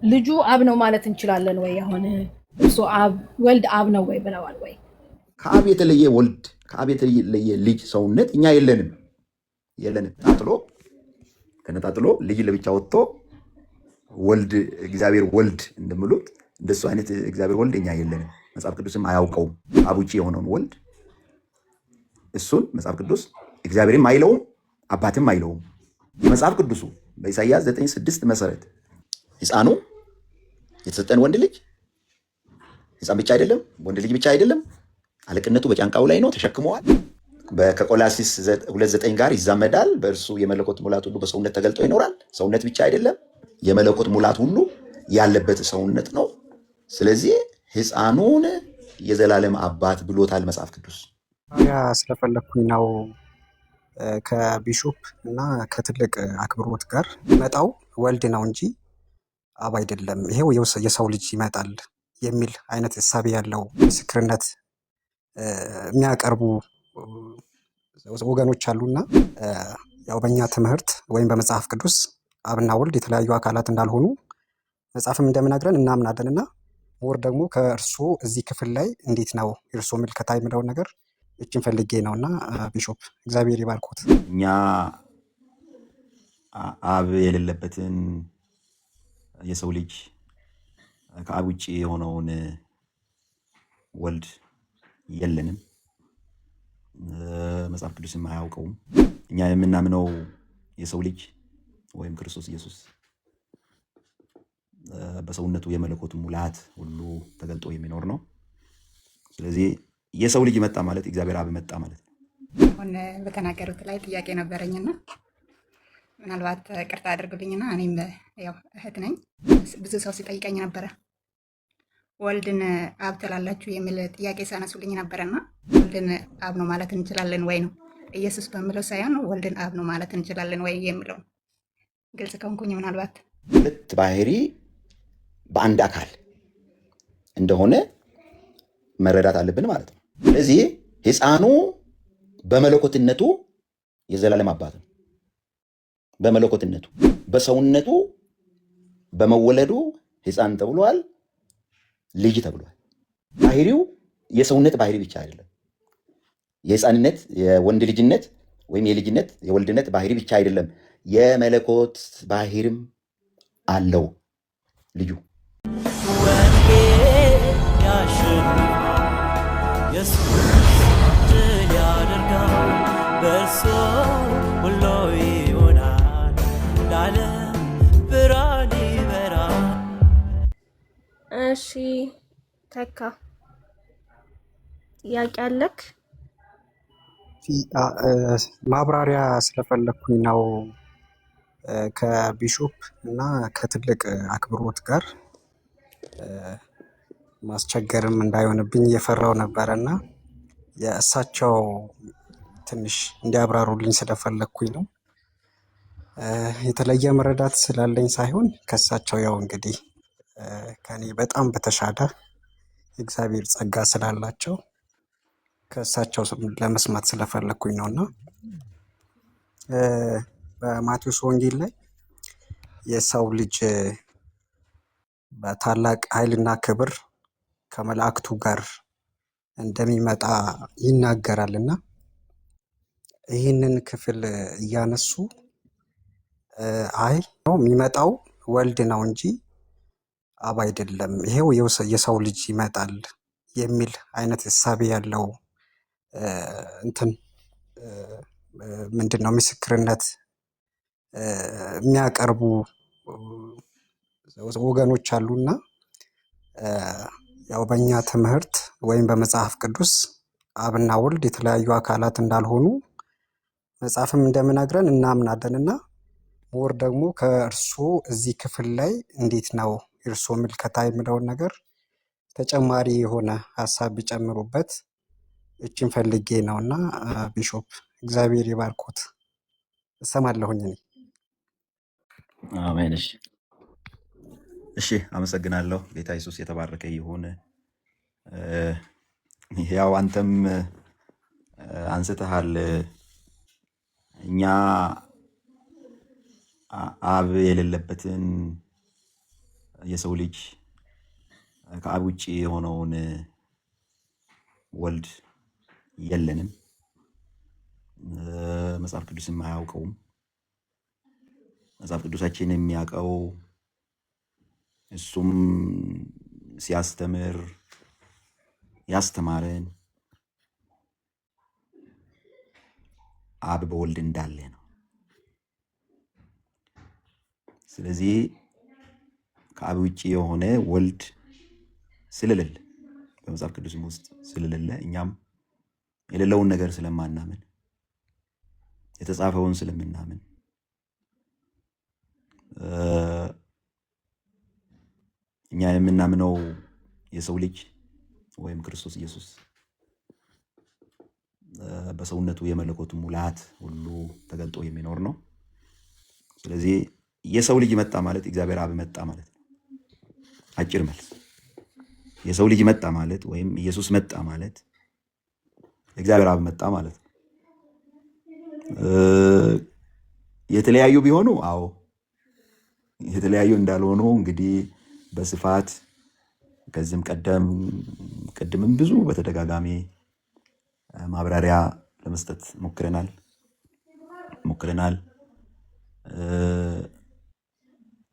ልጁ አብ ነው ማለት እንችላለን ወይ? አሁን እሱ አብ ወልድ አብ ነው ወይ ብለዋል ወይ? ከአብ የተለየ ወልድ ከአብ የተለየ ልጅ ሰውነት እኛ የለንም። ተነጣጥሎ ልጅ ለብቻ ወጥቶ ወልድ እግዚአብሔር ወልድ እንደምሉት እንደሱ አይነት እግዚአብሔር ወልድ እኛ የለንም። መጽሐፍ ቅዱስም አያውቀውም። አብ ውጭ የሆነውን ወልድ እሱን መጽሐፍ ቅዱስ እግዚአብሔርም አይለውም አባትም አይለውም። የመጽሐፍ ቅዱሱ በኢሳይያስ 9:6 መሰረት ሕፃኑ የተሰጠን ወንድ ልጅ ሕፃን ብቻ አይደለም፣ ወንድ ልጅ ብቻ አይደለም፣ አለቅነቱ በጫንቃው ላይ ነው፣ ተሸክመዋል። ከቆላሲስ 2:9 ጋር ይዛመዳል። በእርሱ የመለኮት ሙላት ሁሉ በሰውነት ተገልጦ ይኖራል። ሰውነት ብቻ አይደለም፣ የመለኮት ሙላት ሁሉ ያለበት ሰውነት ነው። ስለዚህ ሕፃኑን የዘላለም አባት ብሎታል መጽሐፍ ቅዱስ። ያ ስለፈለኩኝ ነው ከቢሾፕ እና ከትልቅ አክብሮት ጋር መጣው ወልድ ነው እንጂ አብ አይደለም፣ ይሄው የሰው ልጅ ይመጣል የሚል አይነት እሳቤ ያለው ምስክርነት የሚያቀርቡ ወገኖች አሉና ያው በእኛ ትምህርት ወይም በመጽሐፍ ቅዱስ አብና ወልድ የተለያዩ አካላት እንዳልሆኑ መጽሐፍም እንደምናግረን እናምናለንና ወር ደግሞ ከእርሶ እዚህ ክፍል ላይ እንዴት ነው የእርሶ ምልከታ የሚለውን ነገር እችን ፈልጌ ነውና ቢሾፕ እግዚአብሔር ይባርኮት። እኛ አብ የሌለበትን የሰው ልጅ ከአብ ውጭ የሆነውን ወልድ የለንም። መጽሐፍ ቅዱስም አያውቀውም። እኛ የምናምነው የሰው ልጅ ወይም ክርስቶስ ኢየሱስ በሰውነቱ የመለኮቱ ሙላት ሁሉ ተገልጦ የሚኖር ነው። ስለዚህ የሰው ልጅ መጣ ማለት እግዚአብሔር አብ መጣ ማለት ነው። አሁን በተናገሩት ላይ ጥያቄ ነበረኝና ምናልባት ቅርታ አድርጉልኝና እኔም ያው እህት ነኝ። ብዙ ሰው ሲጠይቀኝ ነበረ ወልድን አብ ትላላችሁ የሚል ጥያቄ ሳነሱልኝ ነበረና ወልድን አብ ነው ማለት እንችላለን ወይ ነው ኢየሱስ በሚለው ሳይሆን ወልድን አብ ነው ማለት እንችላለን ወይ የሚለው ግልጽ ከሆንኩኝ ምናልባት ሁለት ባህሪ በአንድ አካል እንደሆነ መረዳት አለብን ማለት ነው። ስለዚህ ሕፃኑ በመለኮትነቱ የዘላለም አባት ነው። በመለኮትነቱ በሰውነቱ በመወለዱ ሕፃን ተብሏል፣ ልጅ ተብሏል። ባህሪው የሰውነት ባህሪ ብቻ አይደለም። የሕፃንነት የወንድ ልጅነት ወይም የልጅነት የወልድነት ባህሪ ብቻ አይደለም። የመለኮት ባህሪም አለው ልጁ። እሺ ተካ ጥያቄ አለክ? ማብራሪያ ስለፈለኩኝ ነው ከቢሾፕ እና ከትልቅ አክብሮት ጋር ማስቸገርም እንዳይሆንብኝ እየፈራው ነበረና የእሳቸው ትንሽ እንዲያብራሩልኝ ስለፈለኩኝ ነው። የተለየ መረዳት ስላለኝ ሳይሆን ከእሳቸው ያው እንግዲህ ከኔ በጣም በተሻለ የእግዚአብሔር ጸጋ ስላላቸው ከእሳቸው ለመስማት ስለፈለኩኝ ነውና በማቴዎስ ወንጌል ላይ የሰው ልጅ በታላቅ ኃይልና ክብር ከመላእክቱ ጋር እንደሚመጣ ይናገራልና ይህንን ክፍል እያነሱ አይ ነው የሚመጣው ወልድ ነው እንጂ አብ አይደለም፣ ይሄው የሰው ልጅ ይመጣል የሚል አይነት እሳቤ ያለው እንትን ምንድን ነው ምስክርነት የሚያቀርቡ ወገኖች አሉና ያው በእኛ ትምህርት ወይም በመጽሐፍ ቅዱስ አብና ወልድ የተለያዩ አካላት እንዳልሆኑ መጽሐፍም እንደምናግረን እናምናለንና ወር ደግሞ ከእርሶ እዚህ ክፍል ላይ እንዴት ነው የእርሶ ምልከታ የሚለውን ነገር ተጨማሪ የሆነ ሀሳብ ቢጨምሩበት እችን ፈልጌ ነውና ቢሾፕ እግዚአብሔር ይባርኮት። እሰማለሁኝ እኔ። አሜን። እሺ አመሰግናለሁ። ጌታ ኢየሱስ የተባረከ ይሁን። ያው አንተም አንስተሃል፣ እኛ አብ የሌለበትን የሰው ልጅ ከአብ ውጭ የሆነውን ወልድ የለንም፣ መጽሐፍ ቅዱስም አያውቀውም። መጽሐፍ ቅዱሳችን የሚያውቀው እሱም ሲያስተምር ያስተማረን አብ በወልድ እንዳለ ነው። ስለዚህ ከአብ ውጭ የሆነ ወልድ ስለሌለ በመጽሐፍ ቅዱስም ውስጥ ስለሌለ እኛም የሌለውን ነገር ስለማናምን የተጻፈውን ስለምናምን እኛ የምናምነው የሰው ልጅ ወይም ክርስቶስ ኢየሱስ በሰውነቱ የመለኮቱ ሙላት ሁሉ ተገልጦ የሚኖር ነው። ስለዚህ የሰው ልጅ መጣ ማለት እግዚአብሔር አብ መጣ ማለት ነው። አጭር መልስ። የሰው ልጅ መጣ ማለት ወይም ኢየሱስ መጣ ማለት እግዚአብሔር አብ መጣ ማለት ነው። የተለያዩ ቢሆኑ አዎ፣ የተለያዩ እንዳልሆኑ እንግዲህ በስፋት ከዚህም ቀደምም ብዙ በተደጋጋሚ ማብራሪያ ለመስጠት ሞክረናል።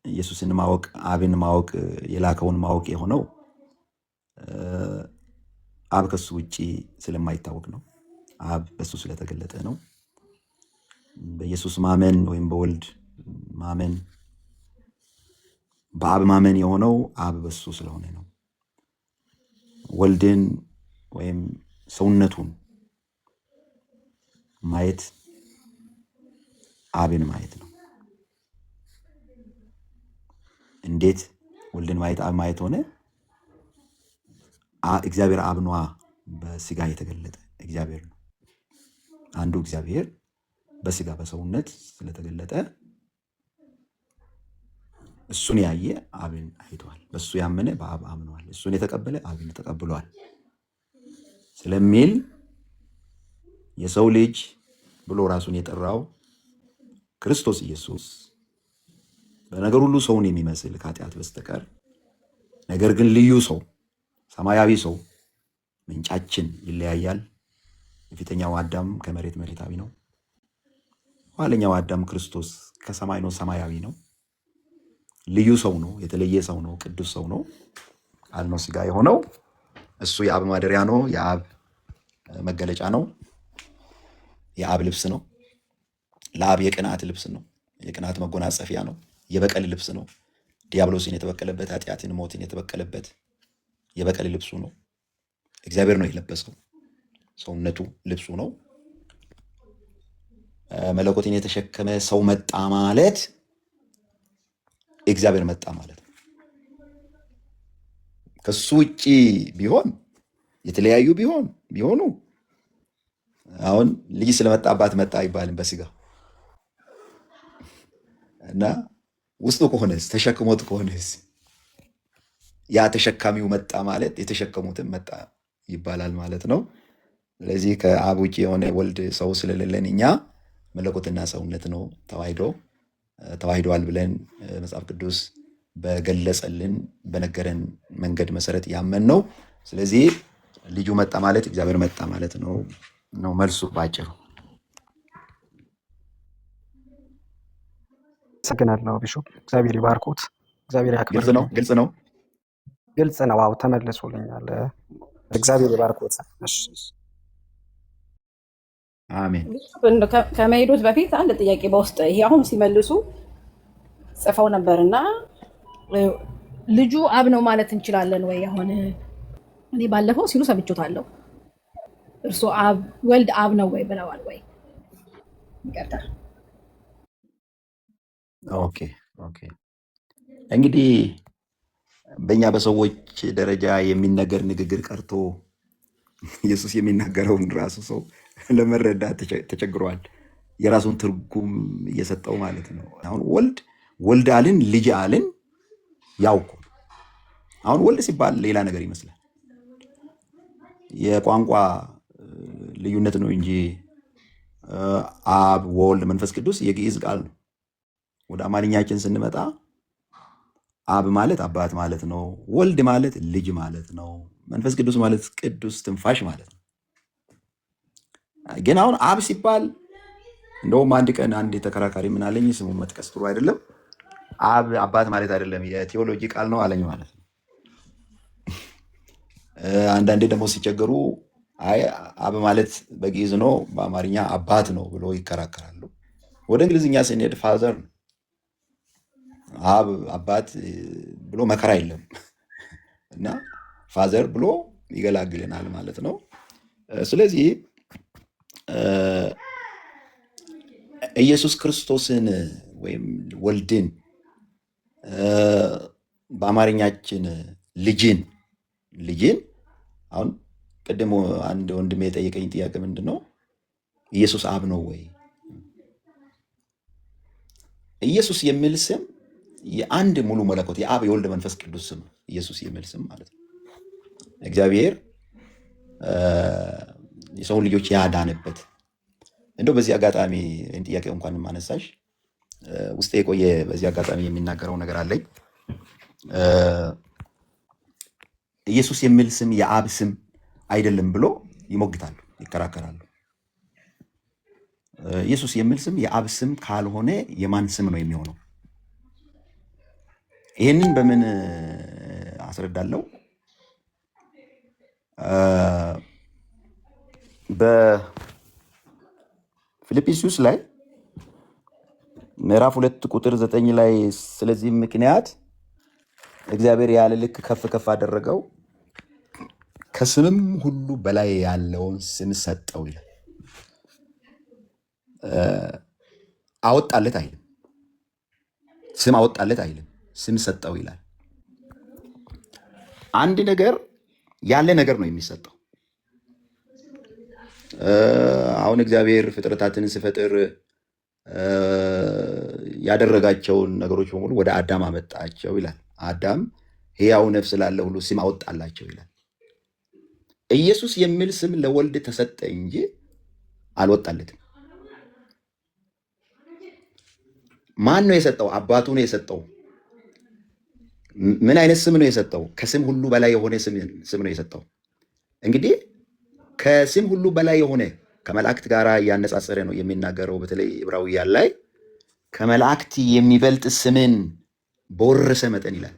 ኢየሱስን ማወቅ አብን ማወቅ የላከውን ማወቅ የሆነው አብ ከሱ ውጪ ስለማይታወቅ ነው። አብ በሱ ስለተገለጠ ነው። በኢየሱስ ማመን ወይም በወልድ ማመን በአብ ማመን የሆነው አብ በሱ ስለሆነ ነው። ወልድን ወይም ሰውነቱን ማየት አብን ማየት ነው። እንዴት ወልድን ማየት አብ ማየት ሆነ? እግዚአብሔር አብ ነዋ በስጋ የተገለጠ እግዚአብሔር ነው። አንዱ እግዚአብሔር በስጋ በሰውነት ስለተገለጠ እሱን ያየ አብን አይቷል። በሱ ያመነ በአብ አምኗል። እሱን የተቀበለ አብን ተቀብሏል ስለሚል የሰው ልጅ ብሎ ራሱን የጠራው ክርስቶስ ኢየሱስ በነገር ሁሉ ሰውን የሚመስል ከኃጢአት በስተቀር ነገር ግን ልዩ ሰው፣ ሰማያዊ ሰው። ምንጫችን ይለያያል። የፊተኛው አዳም ከመሬት መሬታዊ ነው። ኋለኛው አዳም ክርስቶስ ከሰማይ ነው፣ ሰማያዊ ነው። ልዩ ሰው ነው፣ የተለየ ሰው ነው፣ ቅዱስ ሰው ነው። ቃል ነው ስጋ የሆነው። እሱ የአብ ማደሪያ ነው፣ የአብ መገለጫ ነው፣ የአብ ልብስ ነው። ለአብ የቅንዓት ልብስ ነው፣ የቅንዓት መጎናጸፊያ ነው፣ የበቀል ልብስ ነው። ዲያብሎስን የተበቀለበት፣ ኃጢአትን፣ ሞትን የተበቀለበት የበቀል ልብሱ ነው። እግዚአብሔር ነው የለበሰው፣ ሰውነቱ ልብሱ ነው። መለኮትን የተሸከመ ሰው መጣ ማለት እግዚአብሔር መጣ ማለት ነው። ከሱ ውጪ ቢሆን የተለያዩ ቢሆኑ አሁን ልጅ ስለመጣባት መጣ አይባልም በስጋ እና ውስጡ ከሆነስ ተሸክሞት ከሆነስ ያ ተሸካሚው መጣ ማለት የተሸከሙትን መጣ ይባላል ማለት ነው። ስለዚህ ከአብ ውጭ የሆነ ወልድ ሰው ስለሌለን እኛ መለኮትና ሰውነት ነው ተዋሂደዋል ብለን መጽሐፍ ቅዱስ በገለጸልን በነገረን መንገድ መሰረት ያመን ነው። ስለዚህ ልጁ መጣ ማለት እግዚአብሔር መጣ ማለት ነው መልሱ ባጭሩ። አመሰግናለሁ ቢሾፕ፣ እግዚአብሔር ይባርኮት፣ እግዚአብሔር ያክብርልኝ። ግልጽ ነው። አዎ ተመልሶልኛል። እግዚአብሔር ይባርኮት። አሜን። ከመሄዶት በፊት አንድ ጥያቄ በውስጥ ይሄ አሁን ሲመልሱ ጽፈው ነበርና ልጁ አብ ነው ማለት እንችላለን ወይ? አሁን እኔ ባለፈው ሲሉ ሰምቼዋለሁ። እርሱ ወልድ አብ ነው ወይ ብለዋል ወይ? ይቀጥላል። ኦኬ እንግዲህ በእኛ በሰዎች ደረጃ የሚነገር ንግግር ቀርቶ ኢየሱስ የሚናገረውን ራሱ ሰው ለመረዳት ተቸግሯል። የራሱን ትርጉም እየሰጠው ማለት ነው። አሁን ወልድ አልን ልጅ አልን ያውቁ። አሁን ወልድ ሲባል ሌላ ነገር ይመስላል። የቋንቋ ልዩነት ነው እንጂ አብ፣ ወልድ፣ መንፈስ ቅዱስ የግዕዝ ቃል ነው። ወደ አማርኛችን ስንመጣ አብ ማለት አባት ማለት ነው። ወልድ ማለት ልጅ ማለት ነው። መንፈስ ቅዱስ ማለት ቅዱስ ትንፋሽ ማለት ነው። ግን አሁን አብ ሲባል እንደውም አንድ ቀን አንድ ተከራካሪ ምን አለኝ፣ ስሙን መጥቀስ ጥሩ አይደለም። አብ አባት ማለት አይደለም የቴዎሎጂ ቃል ነው አለኝ ማለት ነው። አንዳንዴ ደግሞ ሲቸገሩ አይ አብ ማለት በግዕዝ ነው በአማርኛ አባት ነው ብሎ ይከራከራሉ። ወደ እንግሊዝኛ ስንሄድ ፋዘር ነው። አብ አባት ብሎ መከራ የለም እና ፋዘር ብሎ ይገላግልናል ማለት ነው። ስለዚህ ኢየሱስ ክርስቶስን ወይም ወልድን በአማርኛችን ልጅን አሁን ቅድም አንድ ወንድሜ የጠየቀኝ ጥያቄ ምንድን ነው? ኢየሱስ አብ ነው ወይ? ኢየሱስ የሚል ስም የአንድ ሙሉ መለኮት የአብ የወልድ መንፈስ ቅዱስ ስም ነው። ኢየሱስ የሚል ስም ማለት ነው። እግዚአብሔር የሰውን ልጆች ያዳነበት። እንደው በዚህ አጋጣሚ ጥያቄ እንኳን ማነሳሽ ውስጤ የቆየ በዚህ አጋጣሚ የሚናገረው ነገር አለኝ። ኢየሱስ የሚል ስም የአብ ስም አይደለም ብሎ ይሞግታሉ፣ ይከራከራሉ። ኢየሱስ የሚል ስም የአብ ስም ካልሆነ የማን ስም ነው የሚሆነው? ይህንን በምን አስረዳለሁ? በፊልጵስዩስ ላይ ምዕራፍ 2 ቁጥር 9 ላይ ስለዚህ ምክንያት እግዚአብሔር ያለ ልክ ከፍ ከፍ አደረገው፣ ከስምም ሁሉ በላይ ያለውን ስም ሰጠው ይላል። አወጣለት አይልም፣ ስም አወጣለት አይልም፣ ስም ሰጠው ይላል። አንድ ነገር ያለ ነገር ነው የሚሰጠው። አሁን እግዚአብሔር ፍጥረታትን ሲፈጥር ያደረጋቸውን ነገሮች በሙሉ ወደ አዳም አመጣቸው ይላል። አዳም ሕያው ነፍስ ላለ ሁሉ ስም አወጣላቸው ይላል። ኢየሱስ የሚል ስም ለወልድ ተሰጠ እንጂ አልወጣለትም። ማን ነው የሰጠው? አባቱ ነው የሰጠው። ምን አይነት ስም ነው የሰጠው? ከስም ሁሉ በላይ የሆነ ስም ነው የሰጠው። እንግዲህ ከስም ሁሉ በላይ የሆነ ከመላእክት ጋር እያነጻጸረ ነው የሚናገረው። በተለይ ዕብራውያን ላይ ከመላእክት የሚበልጥ ስምን በወረሰ መጠን ይላል።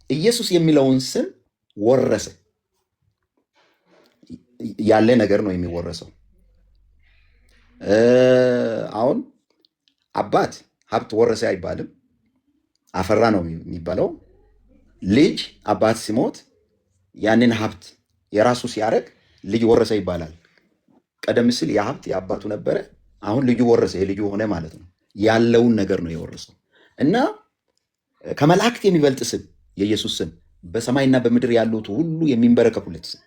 ኢየሱስ የሚለውን ስም ወረሰ። ያለ ነገር ነው የሚወረሰው። አሁን አባት ሀብት ወረሰ አይባልም፣ አፈራ ነው የሚባለው። ልጅ አባት ሲሞት ያንን ሀብት የራሱ ሲያደርግ ልጅ ወረሰ ይባላል። ቀደም ሲል ያ ሀብት የአባቱ ነበረ፣ አሁን ልጁ ወረሰ፣ የልጁ ሆነ ማለት ነው። ያለውን ነገር ነው የወረሰው እና ከመላእክት የሚበልጥ ስም የኢየሱስ ስም፣ በሰማይና በምድር ያሉት ሁሉ የሚንበረከኩለት ስም፣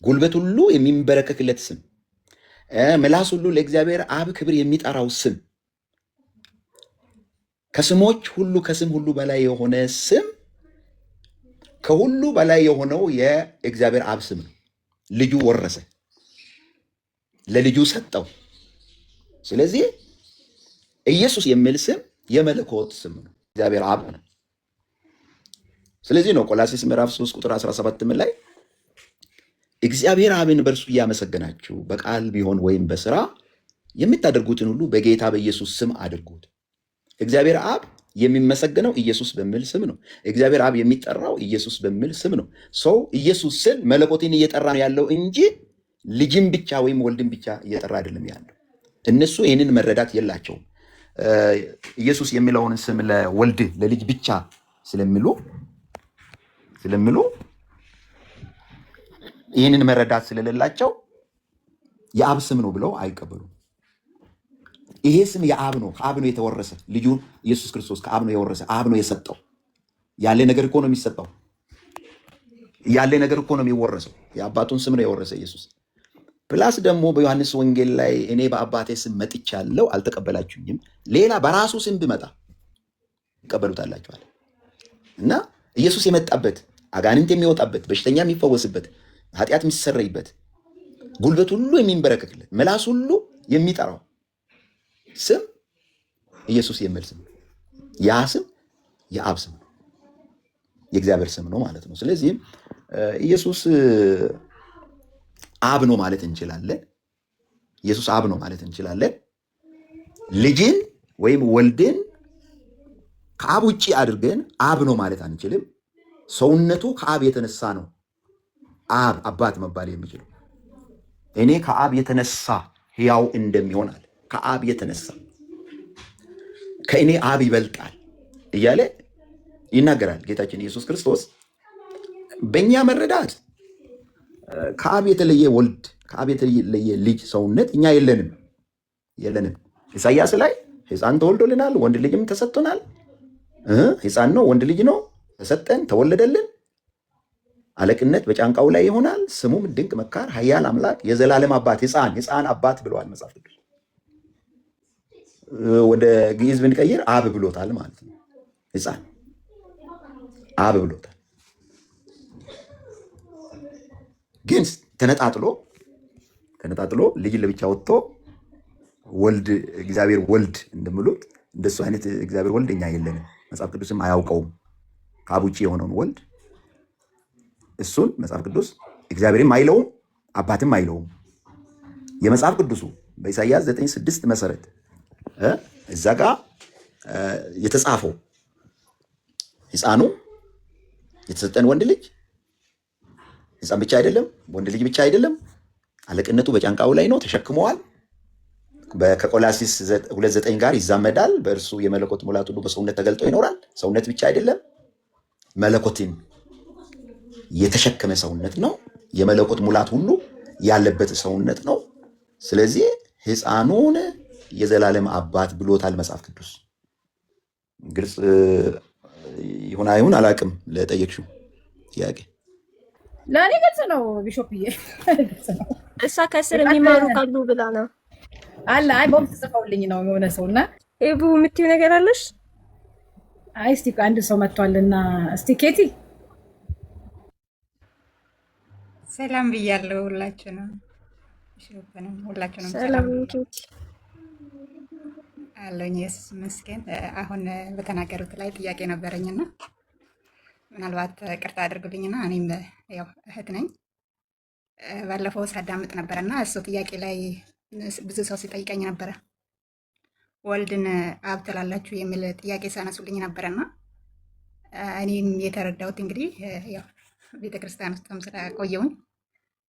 ጉልበት ሁሉ የሚንበረከክለት ስም፣ ምላስ ሁሉ ለእግዚአብሔር አብ ክብር የሚጠራው ስም፣ ከስሞች ሁሉ ከስም ሁሉ በላይ የሆነ ስም፣ ከሁሉ በላይ የሆነው የእግዚአብሔር አብ ስም ነው። ልጁ ወረሰ፣ ለልጁ ሰጠው። ስለዚህ ኢየሱስ የሚል ስም የመለኮት ስም ነው፣ እግዚአብሔር አብ ነው። ስለዚህ ነው ቆላስይስ ምዕራፍ 3 ቁጥር 17 ላይ እግዚአብሔር አብን በእርሱ እያመሰገናችሁ በቃል ቢሆን ወይም በስራ የምታደርጉትን ሁሉ በጌታ በኢየሱስ ስም አድርጉት። እግዚአብሔር አብ የሚመሰገነው ኢየሱስ በሚል ስም ነው። እግዚአብሔር አብ የሚጠራው ኢየሱስ በሚል ስም ነው። ሰው ኢየሱስ ስል መለኮትን እየጠራ ነው ያለው እንጂ ልጅን ብቻ ወይም ወልድን ብቻ እየጠራ አይደለም ያለው። እነሱ ይህንን መረዳት የላቸውም። ኢየሱስ የሚለውን ስም ለወልድ ለልጅ ብቻ ስለሚሉ ይህንን መረዳት ስለሌላቸው የአብ ስም ነው ብለው አይቀበሉም። ይሄ ስም የአብ ነው፣ ከአብ ነው የተወረሰ። ልጁ ኢየሱስ ክርስቶስ ከአብ ነው የወረሰ፣ አብ ነው የሰጠው። ያለ ነገር እኮ ነው የሚሰጠው፣ ያለ ነገር እኮ ነው የሚወረሰው። የአባቱን ስም ነው የወረሰ ኢየሱስ። ፕላስ ደግሞ በዮሐንስ ወንጌል ላይ እኔ በአባቴ ስም መጥቻለሁ አልተቀበላችሁኝም፣ ሌላ በራሱ ስም ብመጣ ይቀበሉታላችኋል። እና ኢየሱስ የመጣበት አጋንንት የሚወጣበት፣ በሽተኛ የሚፈወስበት፣ ኃጢአት የሚሰረይበት፣ ጉልበት ሁሉ የሚንበረከክለት፣ ምላስ ሁሉ የሚጠራው ስም ኢየሱስ የሚል ስም። ያ ስም የአብ ስም ነው፣ የእግዚአብሔር ስም ነው ማለት ነው። ስለዚህም ኢየሱስ አብ ነው ማለት እንችላለን። ኢየሱስ አብ ነው ማለት እንችላለን። ልጅን ወይም ወልድን ከአብ ውጭ አድርገን አብ ነው ማለት አንችልም። ሰውነቱ ከአብ የተነሳ ነው አብ አባት መባል የሚችለው። እኔ ከአብ የተነሳ ሕያው እንደሚሆን አለ። ከአብ የተነሳ ከእኔ አብ ይበልጣል እያለ ይናገራል ጌታችን ኢየሱስ ክርስቶስ። በእኛ መረዳት ከአብ የተለየ ወልድ፣ ከአብ የተለየ ልጅ ሰውነት እኛ የለንም። ኢሳይያስ ላይ ሕፃን ተወልዶልናል፣ ወንድ ልጅም ተሰጥቶናል። ሕፃን ነው፣ ወንድ ልጅ ነው ተሰጠን፣ ተወለደልን። አለቅነት በጫንቃው ላይ ይሆናል፣ ስሙም ድንቅ መካር፣ ኃያል አምላክ፣ የዘላለም አባት። ሕፃን አባት ብለዋል መጽሐፍ ቅዱስ። ወደ ግዕዝ ብንቀይር አብ ብሎታል ማለት ነው። ሕፃን አብ ብሎታል። ግን ተነጣጥሎ ልጅ ለብቻ ወጥቶ ወልድ እግዚአብሔር ወልድ እንደምሉት እንደሱ አይነት እግዚአብሔር ወልድ እኛ የለንም። መጽሐፍ ቅዱስም አያውቀውም ከአብ ውጭ የሆነውን ወልድ። እሱን መጽሐፍ ቅዱስ እግዚአብሔርም አይለውም አባትም አይለውም። የመጽሐፍ ቅዱሱ በኢሳይያስ 9:6 መሰረት እዛ ጋ የተጻፈው ሕፃኑ የተሰጠን ወንድ ልጅ ሕፃን ብቻ አይደለም፣ ወንድ ልጅ ብቻ አይደለም። አለቅነቱ በጫንቃው ላይ ነው፣ ተሸክመዋል። ከቆላሲስ 2:9 ጋር ይዛመዳል። በእርሱ የመለኮት ሙላት ሁሉ በሰውነት ተገልጦ ይኖራል። ሰውነት ብቻ አይደለም፣ መለኮትን የተሸከመ ሰውነት ነው። የመለኮት ሙላት ሁሉ ያለበት ሰውነት ነው። ስለዚህ ሕፃኑን የዘላለም አባት ብሎታል መጽሐፍ ቅዱስ። ግልጽ ይሁን አይሁን አላቅም። ለጠየቅሽው ጥያቄ ለእኔ ግልጽ ነው ቢሾፕዬ፣ ግልጽ ነው። እሷ ከስር የሚማሩ ካሉ ብላ ነው አለ። አይ በውስጥ ጽፈውልኝ ነው የሆነ ሰው እና ኤቡ የምትይው ነገር አለሽ? አይ እስቲ አንድ ሰው መጥቷልና እስቲ ኬቲ ሰላም ብያለሁ። ሁላችሁንም ሁላችሁንም ሰላም ኬቲ አለኝ። ኢየሱስ ይመስገን። አሁን በተናገሩት ላይ ጥያቄ ነበረኝና ምናልባት ቅርታ አድርጉልኝና እኔም ያው እህት ነኝ። ባለፈው ሳዳምጥ ነበረና እሱ ጥያቄ ላይ ብዙ ሰው ሲጠይቀኝ ነበረ። ወልድን አብ ትላላችሁ የሚል ጥያቄ ሳነሱልኝ ነበረና እኔም የተረዳሁት እንግዲህ ያው ቤተክርስቲያን ውስጥም ስለቆየውኝ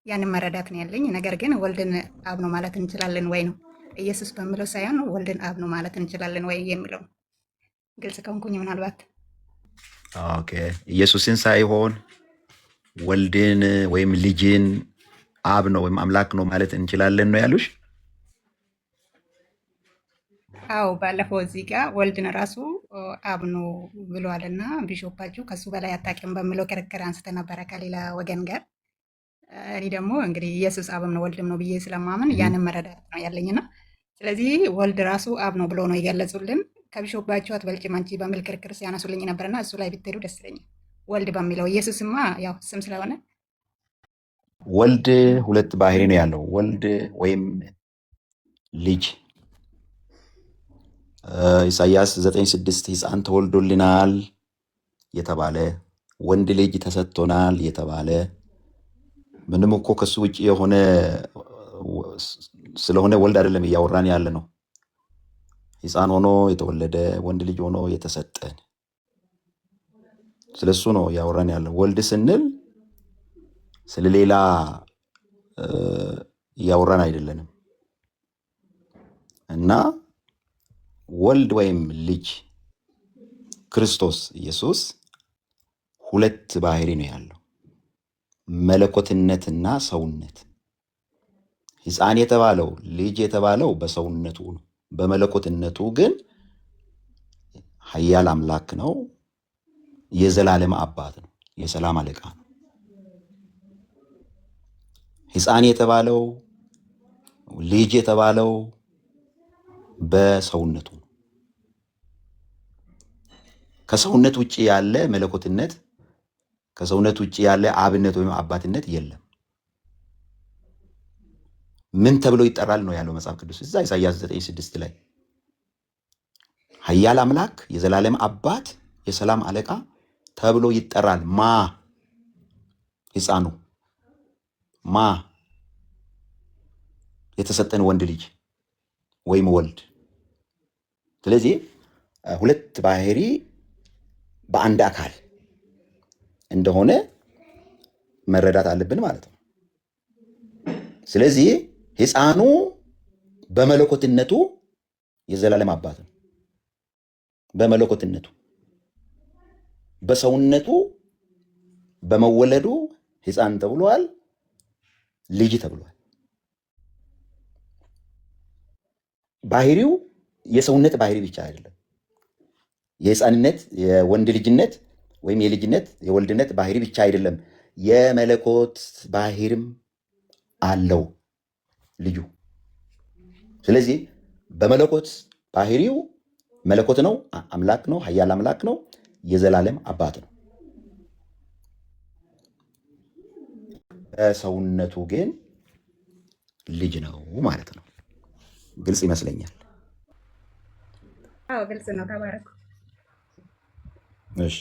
ያንን መረዳት ነው ያለኝ። ነገር ግን ወልድን አብ ነው ማለት እንችላለን ወይ ነው፣ ኢየሱስ በሚለው ሳይሆን ወልድን አብ ነው ማለት እንችላለን ወይ የሚለው ግልጽ ከሆንኩኝ ምናልባት። ኦኬ፣ ኢየሱስን ሳይሆን ወልድን ወይም ልጅን አብ ነው ወይም አምላክ ነው ማለት እንችላለን ነው ያሉሽ? አዎ፣ ባለፈው እዚህ ጋር ወልድን ራሱ አብ ነው ብሏልና ቢሾፓችሁ ከሱ በላይ አታውቂም በሚለው ክርክር አንስተ ነበረ ከሌላ ወገን ጋር። እኔ ደግሞ እንግዲህ ኢየሱስ አብም ነው ወልድም ነው ብዬ ስለማመን ያንን መረዳት ነው ያለኝና ስለዚህ ወልድ ራሱ አብ ነው ብሎ ነው የገለጹልን። ከቢሾፓችሁ አትበልጭም አንቺ በሚል ክርክር ሲያነሱልኝ ነበርና እሱ ላይ ብትሄዱ ደስ ይለኛል። ወልድ በሚለው ኢየሱስማ ያው ስም ስለሆነ ወልድ ሁለት ባህሪ ነው ያለው። ወልድ ወይም ልጅ ኢሳይያስ 9:6 ሕፃን ተወልዶልናል የተባለ ወንድ ልጅ ተሰጥቶናል የተባለ ምንም እኮ ከሱ ውጭ የሆነ ስለሆነ ወልድ አይደለም እያወራን ያለ ነው። ሕፃን ሆኖ የተወለደ ወንድ ልጅ ሆኖ የተሰጠን ስለሱ ነው እያወራን ያለው። ወልድ ስንል ስለሌላ እያወራን አይደለንም። እና ወልድ ወይም ልጅ ክርስቶስ ኢየሱስ ሁለት ባህሪ ነው ያለው፣ መለኮትነትና ሰውነት። ሕፃን የተባለው ልጅ የተባለው በሰውነቱ ነው። በመለኮትነቱ ግን ኃያል አምላክ ነው፣ የዘላለም አባት ነው፣ የሰላም አለቃ ነው። ሕፃን የተባለው ልጅ የተባለው በሰውነቱ ነው። ከሰውነት ውጭ ያለ መለኮትነት፣ ከሰውነት ውጭ ያለ አብነት ወይም አባትነት የለም። ምን ተብሎ ይጠራል ነው ያለው መጽሐፍ ቅዱስ እዛ ኢሳይያስ 9:6 ላይ ኃያል አምላክ፣ የዘላለም አባት፣ የሰላም አለቃ ተብሎ ይጠራል። ማ ሕፃኑ ማ የተሰጠን ወንድ ልጅ ወይም ወልድ። ስለዚህ ሁለት ባህሪ በአንድ አካል እንደሆነ መረዳት አለብን ማለት ነው። ስለዚህ ሕፃኑ በመለኮትነቱ የዘላለም አባት ነው። በመለኮትነቱ በሰውነቱ በመወለዱ ሕፃን ተብሏል፣ ልጅ ተብሏል። ባህሪው የሰውነት ባህሪ ብቻ አይደለም። የሕፃንነት የወንድ ልጅነት ወይም የልጅነት የወልድነት ባህሪ ብቻ አይደለም። የመለኮት ባህሪም አለው ልጁ። ስለዚህ በመለኮት ባህሪው መለኮት ነው፣ አምላክ ነው፣ ኃያል አምላክ ነው፣ የዘላለም አባት ነው። በሰውነቱ ግን ልጅ ነው ማለት ነው። ግልጽ ይመስለኛል። አዎ ግልጽ ነው። ተባረኩ። እሺ